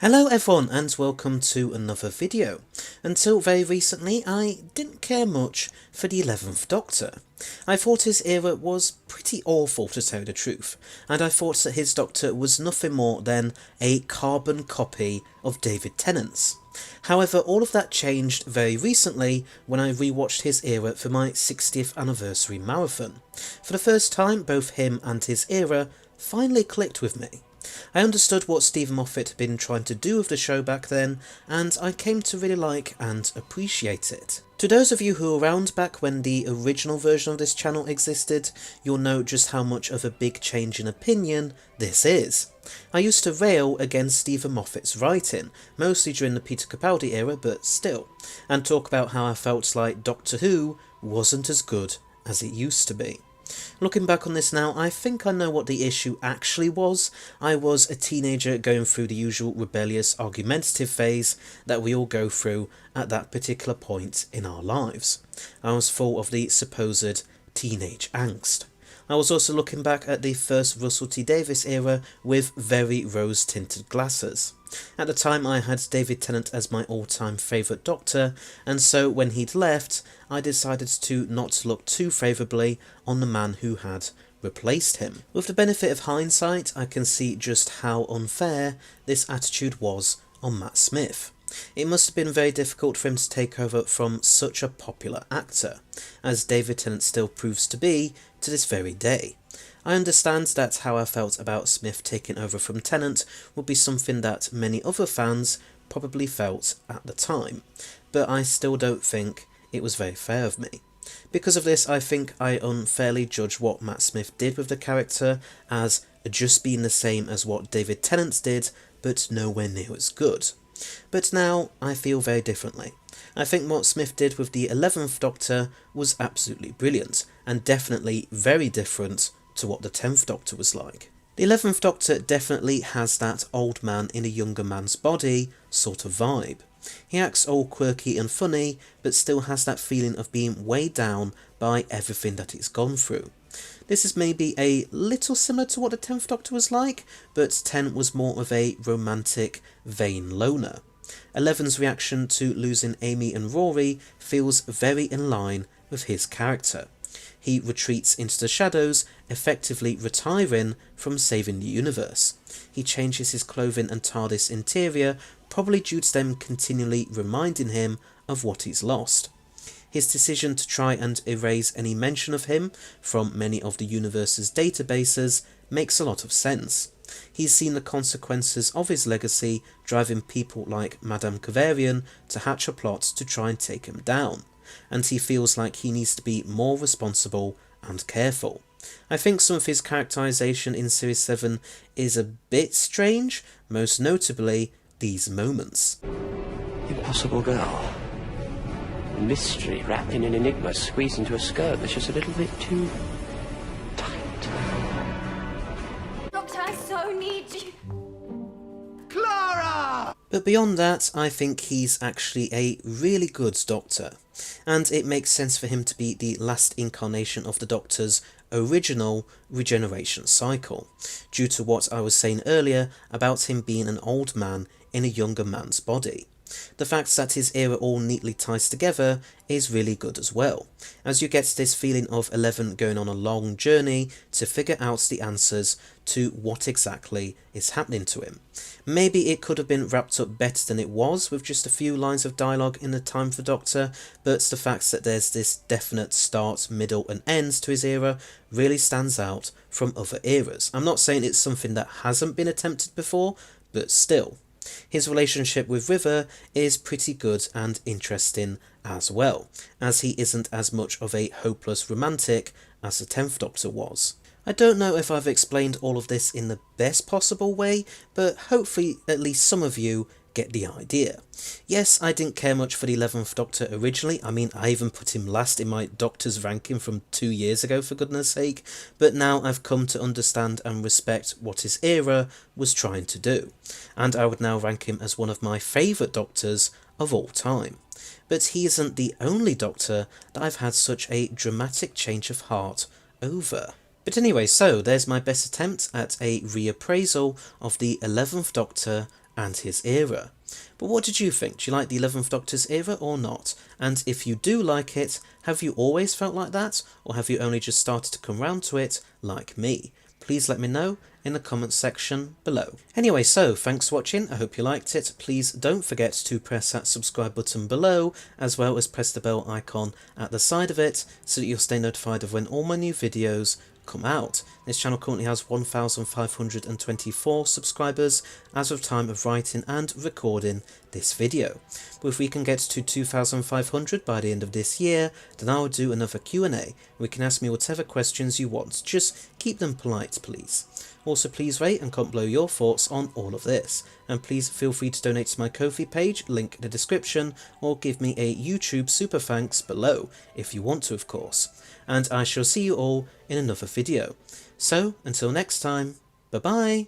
Hello everyone and welcome to another video. Until very recently I didn't care much for the 11th Doctor. I thought his era was pretty awful to tell the truth, and I thought that his Doctor was nothing more than a carbon copy of David Tennant's. However, all of that changed very recently when I rewatched his era for my 60th anniversary marathon. For the first time, both him and his era finally clicked with me. I understood what Stephen Moffat had been trying to do with the show back then, and I came to really like and appreciate it. To those of you who were around back when the original version of this channel existed, you'll know just how much of a big change in opinion this is. I used to rail against Stephen Moffat's writing, mostly during the Peter Capaldi era, but still, and talk about how I felt like Doctor Who wasn't as good as it used to be. Looking back on this now, I think I know what the issue actually was. I was a teenager going through the usual rebellious, argumentative phase that we all go through at that particular point in our lives. I was full of the supposed teenage angst. I was also looking back at the first Russell T Davies era with very rose-tinted glasses. At the time I had David Tennant as my all-time favourite Doctor, and so when he'd left, I decided to not look too favourably on the man who had replaced him. With the benefit of hindsight, I can see just how unfair this attitude was on Matt Smith. It must have been very difficult for him to take over from such a popular actor, as David Tennant still proves to be to this very day. I understand that how I felt about Smith taking over from Tennant would be something that many other fans probably felt at the time, but I still don't think it was very fair of me. Because of this, I think I unfairly judge what Matt Smith did with the character as just being the same as what David Tennant did, but nowhere near as good. But now I feel very differently. I think what Smith did with the 11th Doctor was absolutely brilliant, and definitely very different to what the 10th Doctor was like. The 11th Doctor definitely has that old man in a younger man's body sort of vibe. He acts all quirky and funny, but still has that feeling of being weighed down by everything that he's gone through. This is maybe a little similar to what the 10th Doctor was like, but 10 was more of a romantic, vain loner. 11's reaction to losing Amy and Rory feels very in line with his character. He retreats into the shadows, effectively retiring from saving the universe. He changes his clothing and TARDIS interior, probably due to them continually reminding him of what he's lost. His decision to try and erase any mention of him from many of the universe's databases makes a lot of sense. He's seen the consequences of his legacy driving people like Madame Kavarian to hatch a plot to try and take him down, and he feels like he needs to be more responsible and careful. I think some of his characterization in Series 7 is a bit strange, most notably these moments. Impossible girl. Mystery wrapped in an enigma squeezed into a skirt that's just a little bit too tight. Doctor, I so need you. Clara! But beyond that, I think he's actually a really good Doctor, and it makes sense for him to be the last incarnation of the Doctor's original regeneration cycle, due to what I was saying earlier about him being an old man in a younger man's body. The fact that his era all neatly ties together is really good as well, as you get this feeling of 11 going on a long journey to figure out the answers to what exactly is happening to him. Maybe it could have been wrapped up better than it was with just a few lines of dialogue in the Time for Doctor, but the fact that there's this definite start, middle and end to his era really stands out from other eras. I'm not saying it's something that hasn't been attempted before, but still. His relationship with River is pretty good and interesting as well, as he isn't as much of a hopeless romantic as the 10th Doctor was. I don't know if I've explained all of this in the best possible way, but hopefully at least some of you get the idea. Yes, I didn't care much for the 11th Doctor originally. I mean, I even put him last in my Doctor's ranking from 2 years ago, for goodness sake, but now I've come to understand and respect what his era was trying to do, and I would now rank him as one of my favourite Doctors of all time. But he isn't the only Doctor that I've had such a dramatic change of heart over. But anyway, so there's my best attempt at a reappraisal of the 11th Doctor and his era. But what did you think? Do you like the 11th Doctor's era or not? And if you do like it, have you always felt like that, or have you only just started to come round to it like me? Please let me know in the comments section below. Anyway, so thanks for watching, I hope you liked it. Please don't forget to press that subscribe button below, as well as press the bell icon at the side of it, so that you'll stay notified of when all my new videos come out. This channel currently has 1,524 subscribers as of time of writing and recording this video. But if we can get to 2,500 by the end of this year, then I will do another Q&A. We can ask me whatever questions you want, just keep them polite please. Also please rate and comment below your thoughts on all of this, and please feel free to donate to my Ko-fi page, link in the description, or give me a YouTube super thanks below, if you want to of course. And I shall see you all in another video. So, until next time, bye bye!